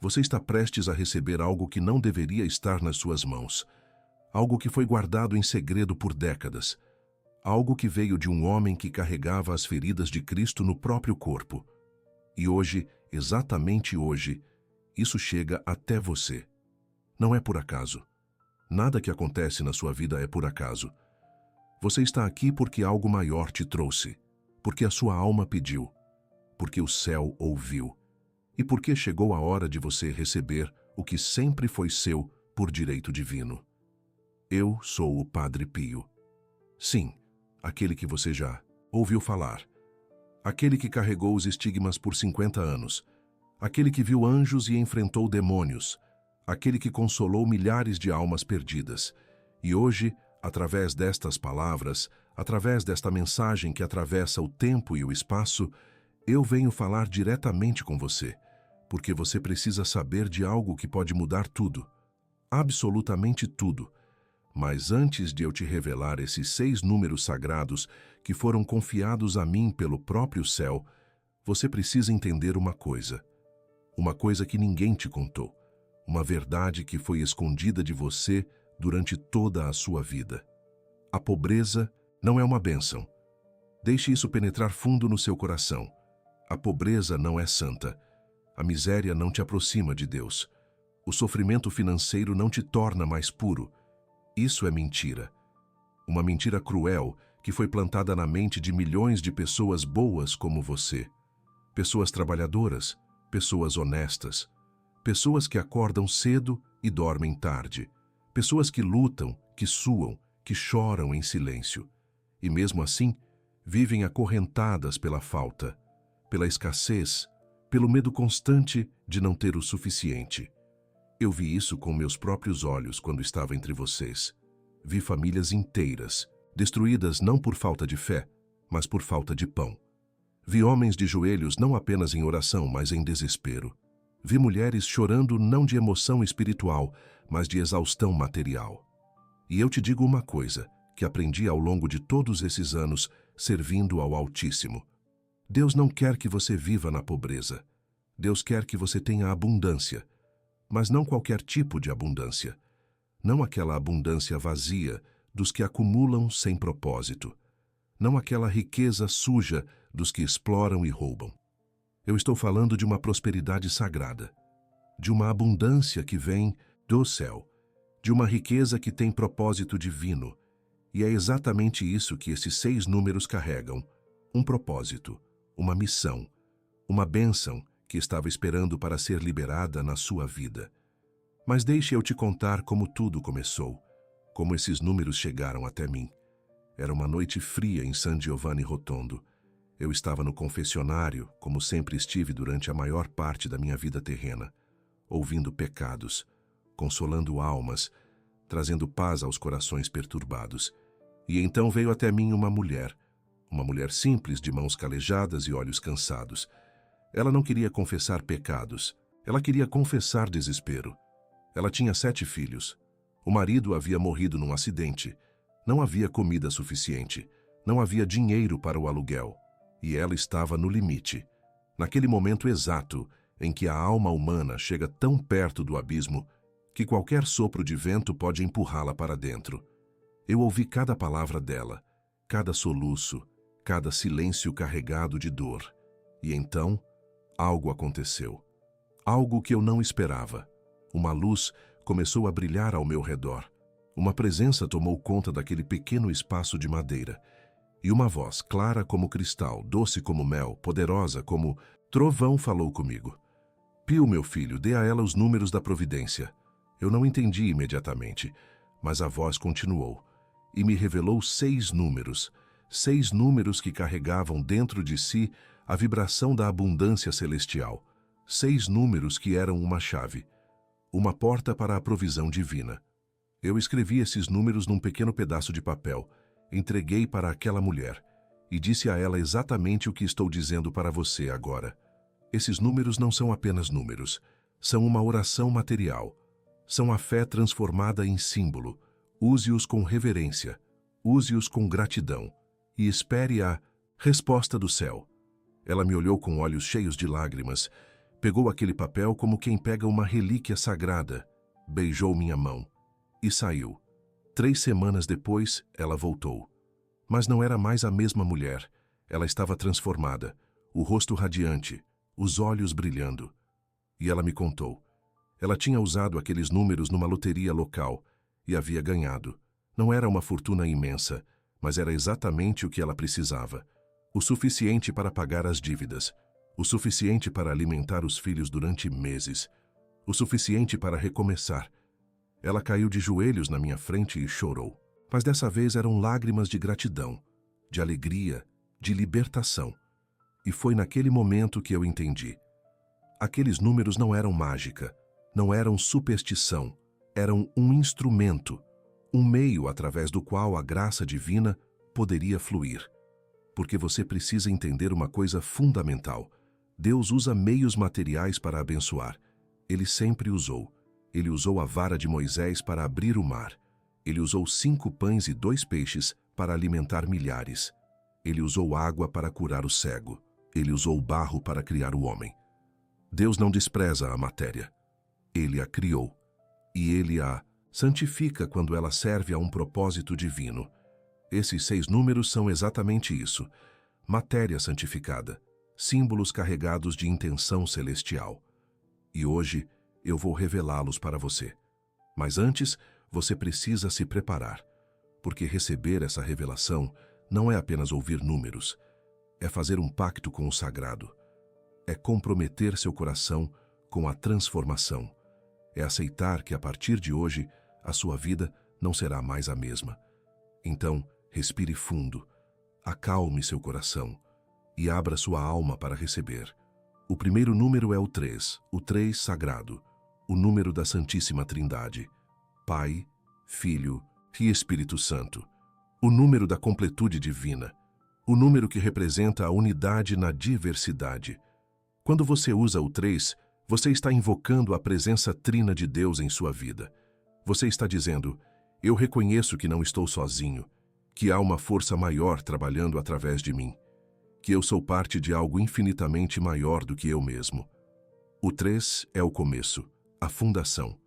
Você está prestes a receber algo que não deveria estar nas suas mãos. Algo que foi guardado em segredo por décadas. Algo que veio de um homem que carregava as feridas de Cristo no próprio corpo. E hoje, exatamente hoje, isso chega até você. Não é por acaso. Nada que acontece na sua vida é por acaso. Você está aqui porque algo maior te trouxe, porque a sua alma pediu, porque o céu ouviu, e porque chegou a hora de você receber o que sempre foi seu por direito divino. Eu sou o Padre Pio. Sim, aquele que você já ouviu falar. Aquele que carregou os estigmas por 50 anos. Aquele que viu anjos e enfrentou demônios. Aquele que consolou milhares de almas perdidas. E hoje, através destas palavras, através desta mensagem que atravessa o tempo e o espaço, eu venho falar diretamente com você, porque você precisa saber de algo que pode mudar tudo, absolutamente tudo. Mas antes de eu te revelar esses 6 números sagrados que foram confiados a mim pelo próprio céu, você precisa entender uma coisa que ninguém te contou, uma verdade que foi escondida de você durante toda a sua vida. A pobreza não é uma bênção. Deixe isso penetrar fundo no seu coração. A pobreza não é santa. A miséria não te aproxima de Deus. O sofrimento financeiro não te torna mais puro. Isso é mentira. Uma mentira cruel que foi plantada na mente de milhões de pessoas boas como você. Pessoas trabalhadoras, pessoas honestas, pessoas que acordam cedo e dormem tarde, pessoas que lutam, que suam, que choram em silêncio. E mesmo assim, vivem acorrentadas pela falta, pela escassez, pelo medo constante de não ter o suficiente. Eu vi isso com meus próprios olhos quando estava entre vocês. Vi famílias inteiras, destruídas não por falta de fé, mas por falta de pão. Vi homens de joelhos não apenas em oração, mas em desespero. Vi mulheres chorando não de emoção espiritual, mas de exaustão material. E eu te digo uma coisa, que aprendi ao longo de todos esses anos, servindo ao Altíssimo. Deus não quer que você viva na pobreza. Deus quer que você tenha abundância, mas não qualquer tipo de abundância. Não aquela abundância vazia dos que acumulam sem propósito. Não aquela riqueza suja dos que exploram e roubam. Eu estou falando de uma prosperidade sagrada, de uma abundância que vem do céu, de uma riqueza que tem propósito divino. E é exatamente isso que esses 6 números carregam: um propósito, uma missão, uma bênção que estava esperando para ser liberada na sua vida. Mas deixe eu te contar como tudo começou, como esses números chegaram até mim. Era uma noite fria em San Giovanni Rotondo. Eu estava no confessionário, como sempre estive durante a maior parte da minha vida terrena, ouvindo pecados, consolando almas, trazendo paz aos corações perturbados. E então veio até mim uma mulher simples, de mãos calejadas e olhos cansados. Ela não queria confessar pecados, ela queria confessar desespero. Ela tinha 7 filhos. O marido havia morrido num acidente. Não havia comida suficiente. Não havia dinheiro para o aluguel. E ela estava no limite. Naquele momento exato em que a alma humana chega tão perto do abismo que qualquer sopro de vento pode empurrá-la para dentro. Eu ouvi cada palavra dela, cada soluço, cada silêncio carregado de dor. E então, algo aconteceu. Algo que eu não esperava. Uma luz começou a brilhar ao meu redor. Uma presença tomou conta daquele pequeno espaço de madeira. E uma voz, clara como cristal, doce como mel, poderosa como trovão, falou comigo. Pio, meu filho, dê a ela os números da providência. Eu não entendi imediatamente, mas a voz continuou. E me revelou 6 números. 6 números que carregavam dentro de si a vibração da abundância celestial. 6 números que eram uma chave. Uma porta para a provisão divina. Eu escrevi esses números num pequeno pedaço de papel, entreguei para aquela mulher e disse a ela exatamente o que estou dizendo para você agora. Esses números não são apenas números, são uma oração material. São a fé transformada em símbolo. Use-os com reverência, use-os com gratidão e espere a resposta do céu. Ela me olhou com olhos cheios de lágrimas. Pegou aquele papel como quem pega uma relíquia sagrada, beijou minha mão e saiu. 3 semanas depois, ela voltou. Mas não era mais a mesma mulher. Ela estava transformada, o rosto radiante, os olhos brilhando. E ela me contou. Ela tinha usado aqueles números numa loteria local e havia ganhado. Não era uma fortuna imensa, mas era exatamente o que ela precisava. O suficiente para pagar as dívidas. O suficiente para alimentar os filhos durante meses. O suficiente para recomeçar. Ela caiu de joelhos na minha frente e chorou. Mas dessa vez eram lágrimas de gratidão, de alegria, de libertação. E foi naquele momento que eu entendi. Aqueles números não eram mágica, não eram superstição, eram um instrumento, um meio através do qual a graça divina poderia fluir. Porque você precisa entender uma coisa fundamental. Deus usa meios materiais para abençoar. Ele sempre usou. Ele usou a vara de Moisés para abrir o mar. Ele usou 5 pães e 2 peixes para alimentar milhares. Ele usou água para curar o cego. Ele usou barro para criar o homem. Deus não despreza a matéria. Ele a criou. E Ele a santifica quando ela serve a um propósito divino. Esses 6 números são exatamente isso. Matéria santificada. Símbolos carregados de intenção celestial. E hoje eu vou revelá-los para você. Mas antes, você precisa se preparar, porque receber essa revelação não é apenas ouvir números, é fazer um pacto com o sagrado, é comprometer seu coração com a transformação, é aceitar que a partir de hoje a sua vida não será mais a mesma. Então, respire fundo, acalme seu coração e abra sua alma para receber. O primeiro número é o 3 sagrado, o número da Santíssima Trindade. Pai, Filho e Espírito Santo. O número da completude divina. O número que representa a unidade na diversidade. Quando você usa o 3, você está invocando a presença trina de Deus em sua vida. Você está dizendo, eu reconheço que não estou sozinho, que há uma força maior trabalhando através de mim, que eu sou parte de algo infinitamente maior do que eu mesmo. O 3 é o começo, a fundação.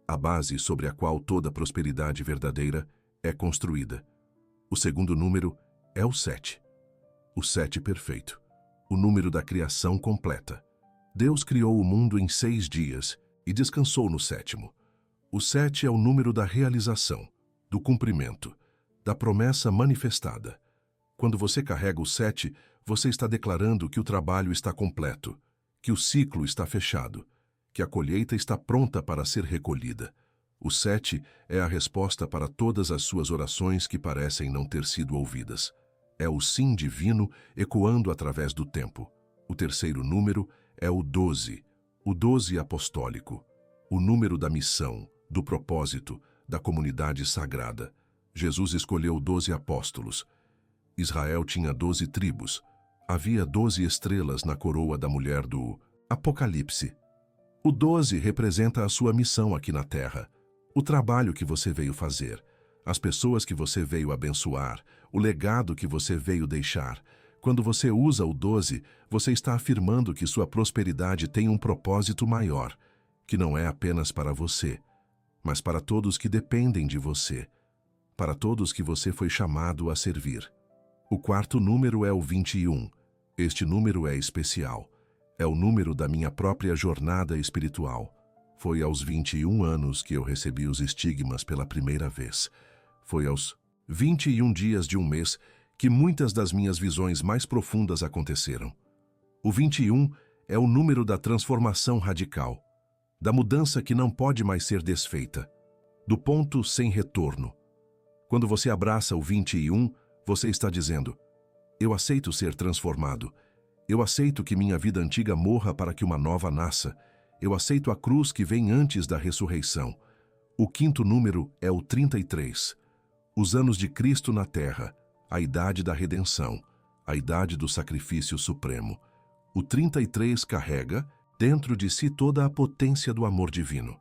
A base sobre a qual toda prosperidade verdadeira é construída. O segundo número é o 7. O 7 perfeito. O número da criação completa. Deus criou o mundo em 6 dias e descansou no 7º. O 7 é o número da realização, do cumprimento, da promessa manifestada. Quando você carrega o 7, você está declarando que o trabalho está completo, que o ciclo está fechado, que a colheita está pronta para ser recolhida. O 7 é a resposta para todas as suas orações que parecem não ter sido ouvidas. É o sim divino ecoando através do tempo. O terceiro número é o 12 apostólico, o número da missão, do propósito, da comunidade sagrada. Jesus escolheu 12 apóstolos. Israel tinha 12 tribos. Havia 12 estrelas na coroa da mulher do Apocalipse. O 12 representa a sua missão aqui na Terra, o trabalho que você veio fazer, as pessoas que você veio abençoar, o legado que você veio deixar. Quando você usa o 12, você está afirmando que sua prosperidade tem um propósito maior, que não é apenas para você, mas para todos que dependem de você, para todos que você foi chamado a servir. O quarto número é o 21. Este número é especial. É o número da minha própria jornada espiritual. Foi aos 21 anos que eu recebi os estigmas pela primeira vez. Foi aos 21 dias de um mês que muitas das minhas visões mais profundas aconteceram. O 21 é o número da transformação radical, da mudança que não pode mais ser desfeita, do ponto sem retorno. Quando você abraça o 21, você está dizendo, eu aceito ser transformado. Eu aceito que minha vida antiga morra para que uma nova nasça. Eu aceito a cruz que vem antes da ressurreição. O quinto número é o 33. Os anos de Cristo na Terra, a idade da redenção, a idade do sacrifício supremo. O 33 carrega, dentro de si, toda a potência do amor divino.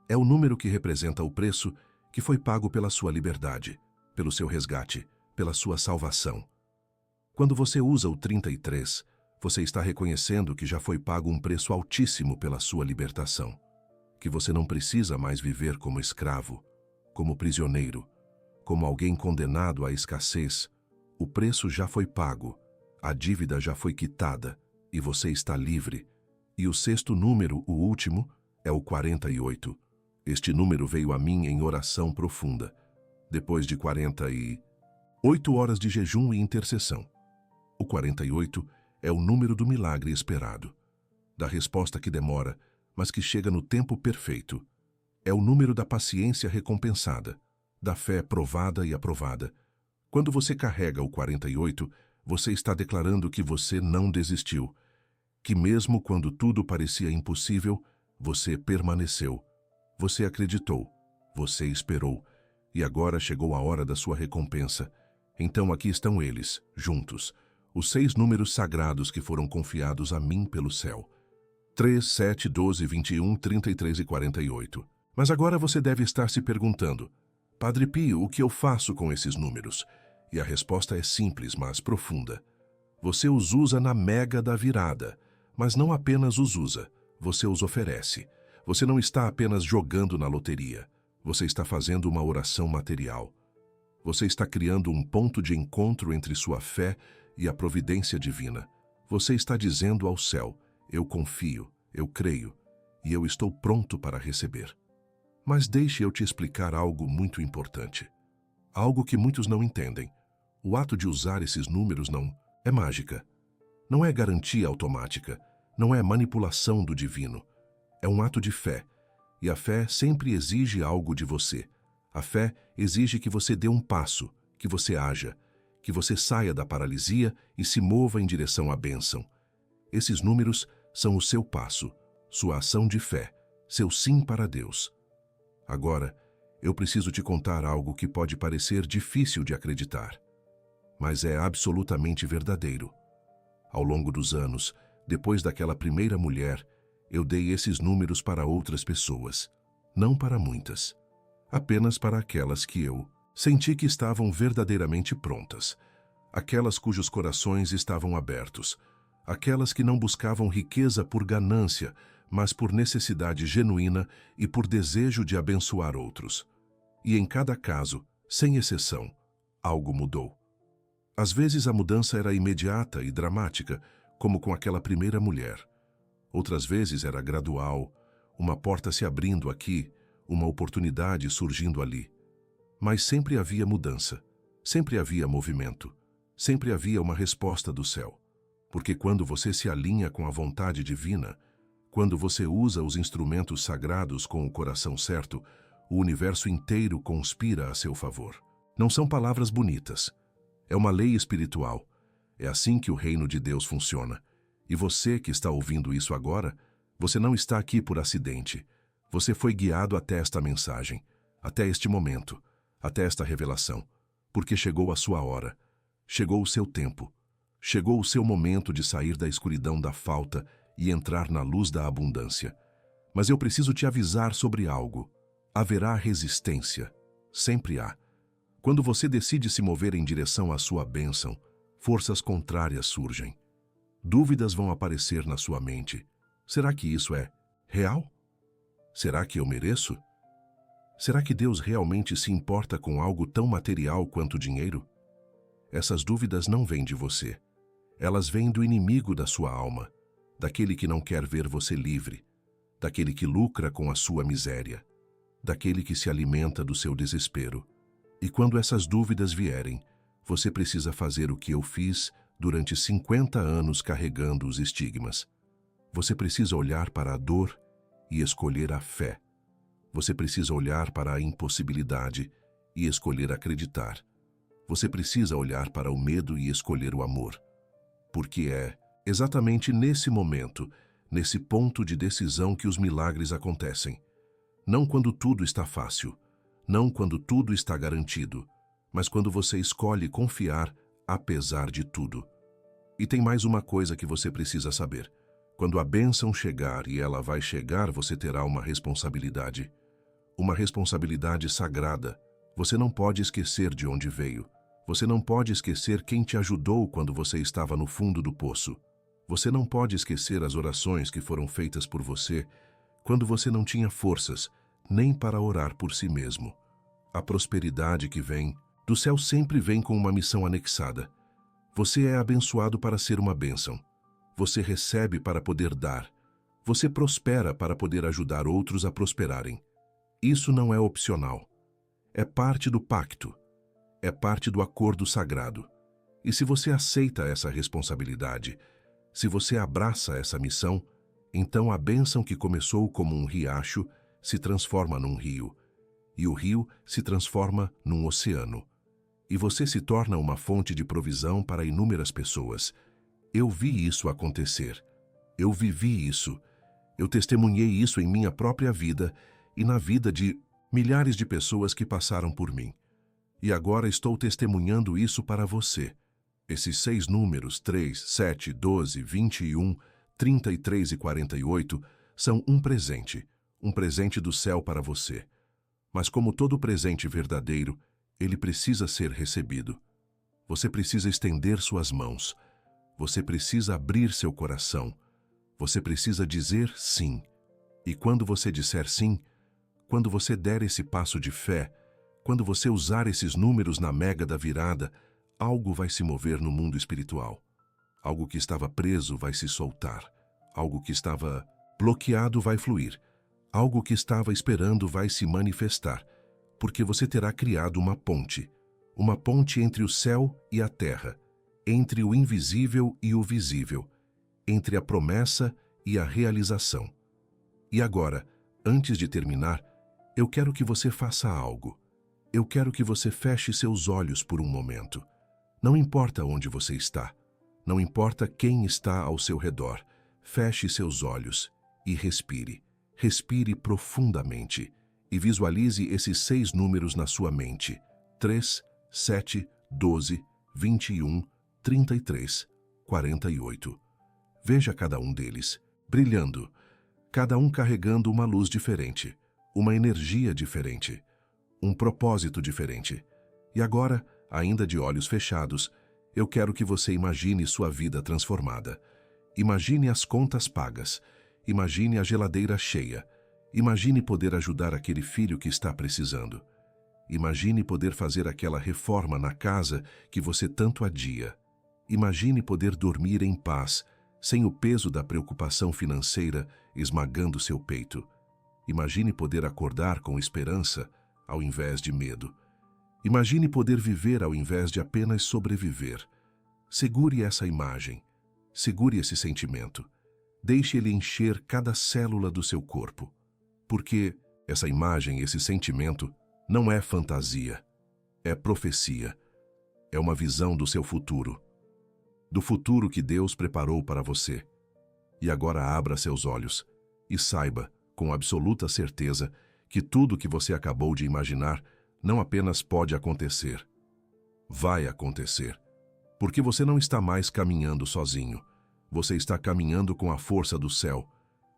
É o número que representa o preço que foi pago pela sua liberdade, pelo seu resgate, pela sua salvação. Quando você usa o 33, Você está reconhecendo que já foi pago um preço altíssimo pela sua libertação, que você não precisa mais viver como escravo, como prisioneiro, como alguém condenado à escassez. O preço já foi pago, a dívida já foi quitada e você está livre. E o sexto número, o último, é o 48. Este número veio a mim em oração profunda, depois de 48 horas de jejum e intercessão. O 48 é o número do milagre esperado, da resposta que demora, mas que chega no tempo perfeito. É o número da paciência recompensada, da fé provada e aprovada. Quando você carrega o 48, você está declarando que você não desistiu, que mesmo quando tudo parecia impossível, você permaneceu, você acreditou, você esperou, e agora chegou a hora da sua recompensa. Então aqui estão eles, juntos, os 6 números sagrados que foram confiados a mim pelo céu. 3, 7, 12, 21, 33 e 48. Mas agora você deve estar se perguntando, Padre Pio, o que eu faço com esses números? E a resposta é simples, mas profunda. Você os usa na mega da virada, mas não apenas os usa, você os oferece. Você não está apenas jogando na loteria, você está fazendo uma oração material. Você está criando um ponto de encontro entre sua fé e a providência divina. Você está dizendo ao céu, eu confio, eu creio, e eu estou pronto para receber. Mas deixe eu te explicar algo muito importante. Algo que muitos não entendem. O ato de usar esses números não é mágica. Não é garantia automática. Não é manipulação do divino. É um ato de fé. E a fé sempre exige algo de você. A fé exige que você dê um passo, que você haja, que você saia da paralisia e se mova em direção à bênção. Esses números são o seu passo, sua ação de fé, seu sim para Deus. Agora, eu preciso te contar algo que pode parecer difícil de acreditar, mas é absolutamente verdadeiro. Ao longo dos anos, depois daquela primeira mulher, eu dei esses números para outras pessoas, não para muitas, apenas para aquelas que eu senti que estavam verdadeiramente prontas, aquelas cujos corações estavam abertos, aquelas que não buscavam riqueza por ganância, mas por necessidade genuína e por desejo de abençoar outros. E em cada caso, sem exceção, algo mudou. Às vezes a mudança era imediata e dramática, como com aquela primeira mulher. Outras vezes era gradual, uma porta se abrindo aqui, uma oportunidade surgindo ali. Mas sempre havia mudança, sempre havia movimento, sempre havia uma resposta do céu. Porque quando você se alinha com a vontade divina, quando você usa os instrumentos sagrados com o coração certo, o universo inteiro conspira a seu favor. Não são palavras bonitas. É uma lei espiritual. É assim que o reino de Deus funciona. E você que está ouvindo isso agora, você não está aqui por acidente. Você foi guiado até esta mensagem, até este momento, até esta revelação, porque chegou a sua hora, chegou o seu tempo, chegou o seu momento de sair da escuridão da falta e entrar na luz da abundância. Mas eu preciso te avisar sobre algo. Haverá resistência. Sempre há. Quando você decide se mover em direção à sua bênção, forças contrárias surgem. Dúvidas vão aparecer na sua mente. Será que isso é real? Será que eu mereço? Será que Deus realmente se importa com algo tão material quanto dinheiro? Essas dúvidas não vêm de você. Elas vêm do inimigo da sua alma, daquele que não quer ver você livre, daquele que lucra com a sua miséria, daquele que se alimenta do seu desespero. E quando essas dúvidas vierem, você precisa fazer o que eu fiz durante 50 anos carregando os estigmas. Você precisa olhar para a dor e escolher a fé. Você precisa olhar para a impossibilidade e escolher acreditar. Você precisa olhar para o medo e escolher o amor. Porque é exatamente nesse momento, nesse ponto de decisão que os milagres acontecem. Não quando tudo está fácil, não quando tudo está garantido, mas quando você escolhe confiar apesar de tudo. E tem mais uma coisa que você precisa saber. Quando a bênção chegar, e ela vai chegar, você terá uma responsabilidade. Uma responsabilidade sagrada. Você não pode esquecer de onde veio. Você não pode esquecer quem te ajudou quando você estava no fundo do poço. Você não pode esquecer as orações que foram feitas por você quando você não tinha forças nem para orar por si mesmo. A prosperidade que vem do céu sempre vem com uma missão anexada. Você é abençoado para ser uma bênção. Você recebe para poder dar. Você prospera para poder ajudar outros a prosperarem. Isso não é opcional. É parte do pacto. É parte do acordo sagrado. E se você aceita essa responsabilidade, se você abraça essa missão, então a bênção que começou como um riacho se transforma num rio, e o rio se transforma num oceano. E você se torna uma fonte de provisão para inúmeras pessoas. Eu vi isso acontecer. Eu vivi isso. Eu testemunhei isso em minha própria vida e na vida de milhares de pessoas que passaram por mim. E agora estou testemunhando isso para você. Esses 6 números, 3, 7, 12, 21, 33 e 48, são um presente do céu para você. Mas como todo presente verdadeiro, ele precisa ser recebido. Você precisa estender suas mãos. Você precisa abrir seu coração. Você precisa dizer sim. E quando você disser sim, quando você der esse passo de fé, quando você usar esses números na mega da virada, algo vai se mover no mundo espiritual. Algo que estava preso vai se soltar. Algo que estava bloqueado vai fluir. Algo que estava esperando vai se manifestar, porque você terá criado uma ponte entre o céu e a terra, entre o invisível e o visível, entre a promessa e a realização. E agora, antes de terminar, eu quero que você faça algo. Eu quero que você feche seus olhos por um momento. Não importa onde você está, não importa quem está ao seu redor, feche seus olhos e respire. Respire profundamente e visualize esses 6 números na sua mente. 3, 7, 12, 21, 33, 48. Veja cada um deles, brilhando, cada um carregando uma luz diferente, uma energia diferente, um propósito diferente. E agora, ainda de olhos fechados, eu quero que você imagine sua vida transformada. Imagine as contas pagas. Imagine a geladeira cheia. Imagine poder ajudar aquele filho que está precisando. Imagine poder fazer aquela reforma na casa que você tanto adia. Imagine poder dormir em paz, sem o peso da preocupação financeira esmagando seu peito. Imagine poder acordar com esperança, ao invés de medo. Imagine poder viver ao invés de apenas sobreviver. Segure essa imagem. Segure esse sentimento. Deixe ele encher cada célula do seu corpo. Porque essa imagem, esse sentimento, não é fantasia. É profecia. É uma visão do seu futuro. Do futuro que Deus preparou para você. E agora abra seus olhos e saiba, com absoluta certeza, que tudo que você acabou de imaginar não apenas pode acontecer, vai acontecer. Porque você não está mais caminhando sozinho. Você está caminhando com a força do céu,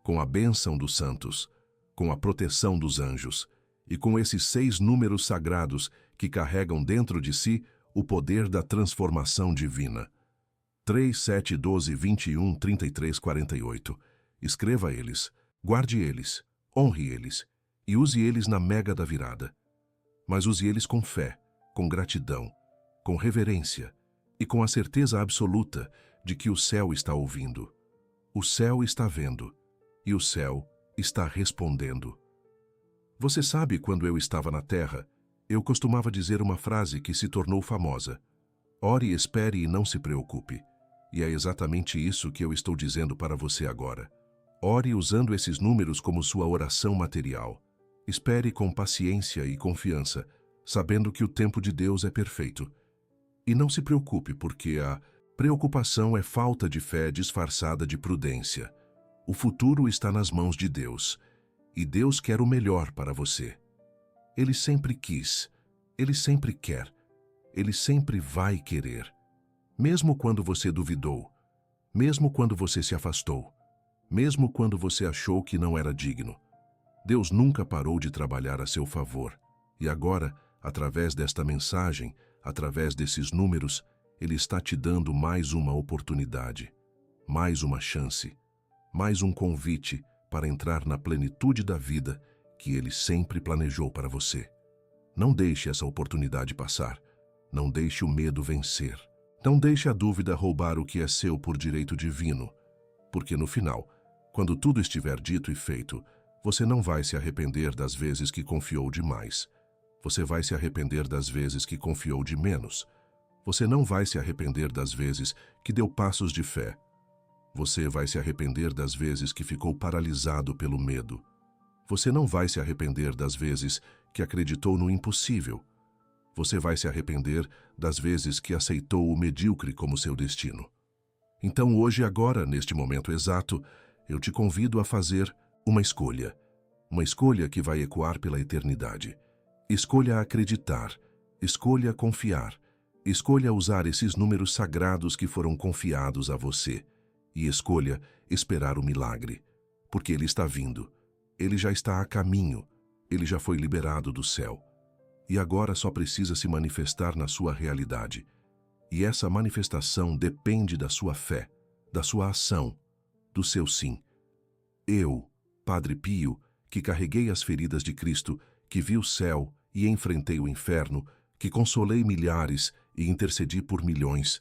com a bênção dos santos, com a proteção dos anjos e com esses 6 números sagrados que carregam dentro de si o poder da transformação divina. 3, 7, 12, 21, 33, 48. Escreva eles, guarde eles, honre eles e use eles na mega da virada. Mas use eles com fé, com gratidão, com reverência e com a certeza absoluta de que o céu está ouvindo, o céu está vendo e o céu está respondendo. Você sabe, quando eu estava na terra, eu costumava dizer uma frase que se tornou famosa: ore, espere e não se preocupe. E é exatamente isso que eu estou dizendo para você agora. Ore usando esses números como sua oração material. Espere com paciência e confiança, sabendo que o tempo de Deus é perfeito. E não se preocupe, porque a preocupação é falta de fé disfarçada de prudência. O futuro está nas mãos de Deus, e Deus quer o melhor para você. Ele sempre quis, Ele sempre quer, Ele sempre vai querer. Mesmo quando você duvidou, mesmo quando você se afastou, mesmo quando você achou que não era digno, Deus nunca parou de trabalhar a seu favor. E agora, através desta mensagem, através desses números, Ele está te dando mais uma oportunidade. mais uma chance, mais um convite para entrar na plenitude da vida que Ele sempre planejou para você. Não deixe essa oportunidade passar. Não deixe o medo vencer. Não deixe a dúvida roubar o que é seu por direito divino, porque no final, quando tudo estiver dito e feito, você não vai se arrepender das vezes que confiou demais. Você vai se arrepender das vezes que confiou de menos. Você não vai se arrepender das vezes que deu passos de fé. Você vai se arrepender das vezes que ficou paralisado pelo medo. Você não vai se arrepender das vezes que acreditou no impossível. Você vai se arrepender das vezes que aceitou o medíocre como seu destino. Então hoje, agora, neste momento exato, eu te convido a fazer uma escolha. Uma escolha que vai ecoar pela eternidade. Escolha acreditar. Escolha confiar. Escolha usar esses números sagrados que foram confiados a você. E escolha esperar o milagre. Porque ele está vindo. Ele já está a caminho. Ele já foi liberado do céu. E agora só precisa se manifestar na sua realidade. E essa manifestação depende da sua fé, da sua ação, do seu sim. Eu, Padre Pio, que carreguei as feridas de Cristo, que vi o céu e enfrentei o inferno, que consolei milhares e intercedi por milhões.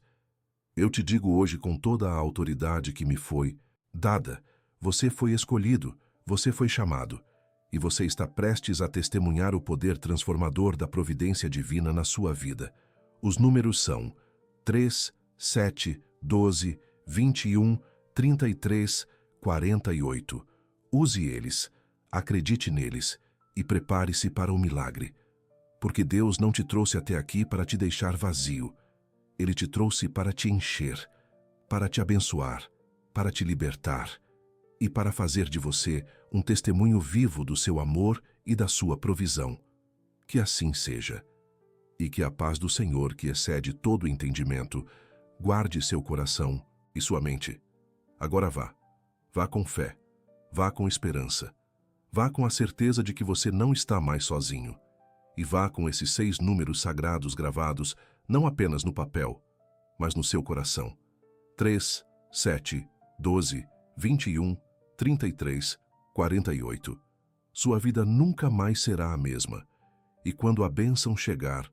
Eu te digo hoje com toda a autoridade que me foi dada, você foi escolhido, você foi chamado. E você está prestes a testemunhar o poder transformador da providência divina na sua vida. Os números são 3, 7, 12, 21, 33, 48. Use eles, acredite neles e prepare-se para o milagre. Porque Deus não te trouxe até aqui para te deixar vazio. Ele te trouxe para te encher, para te abençoar, para te libertar e para fazer de você um testemunho vivo do seu amor e da sua provisão. Que assim seja. E que a paz do Senhor, que excede todo entendimento, guarde seu coração e sua mente. Agora vá. Vá com fé. Vá com esperança. Vá com a certeza de que você não está mais sozinho. E vá com esses 6 números sagrados gravados, não apenas no papel, mas no seu coração. 3, 7, 12, 21, 33, 48. Sua vida nunca mais será a mesma. E quando a bênção chegar,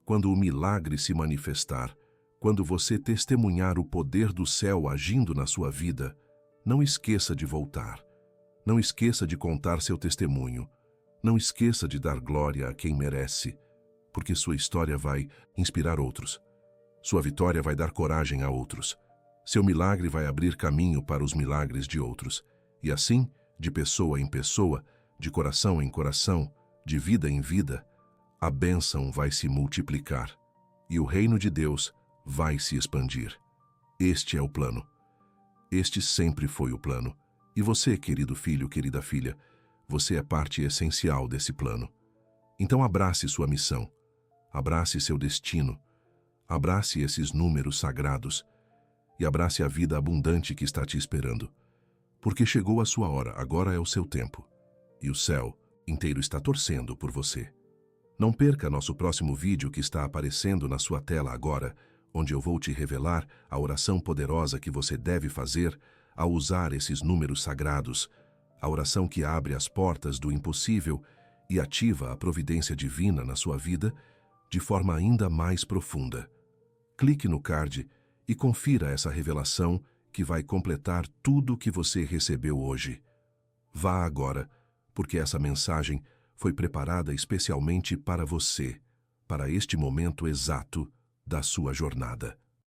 quando o milagre se manifestar, quando você testemunhar o poder do céu agindo na sua vida, não esqueça de voltar. Não esqueça de contar seu testemunho. Não esqueça de dar glória a quem merece, porque sua história vai inspirar outros. Sua vitória vai dar coragem a outros. Seu milagre vai abrir caminho para os milagres de outros. E assim, de pessoa em pessoa, de coração em coração, de vida em vida, a bênção vai se multiplicar e o reino de Deus vai se expandir. Este é o plano. Este sempre foi o plano. E você, querido filho, querida filha, você é parte essencial desse plano. Então abrace sua missão, abrace seu destino, abrace esses números sagrados e abrace a vida abundante que está te esperando. Porque chegou a sua hora, agora é o seu tempo. E o céu inteiro está torcendo por você. Não perca nosso próximo vídeo que está aparecendo na sua tela agora, onde eu vou te revelar a oração poderosa que você deve fazer ao usar esses números sagrados, a oração que abre as portas do impossível e ativa a providência divina na sua vida de forma ainda mais profunda. Clique no card e confira essa revelação que vai completar tudo o que você recebeu hoje. Vá agora, porque essa mensagem foi preparada especialmente para você, para este momento exato da sua jornada.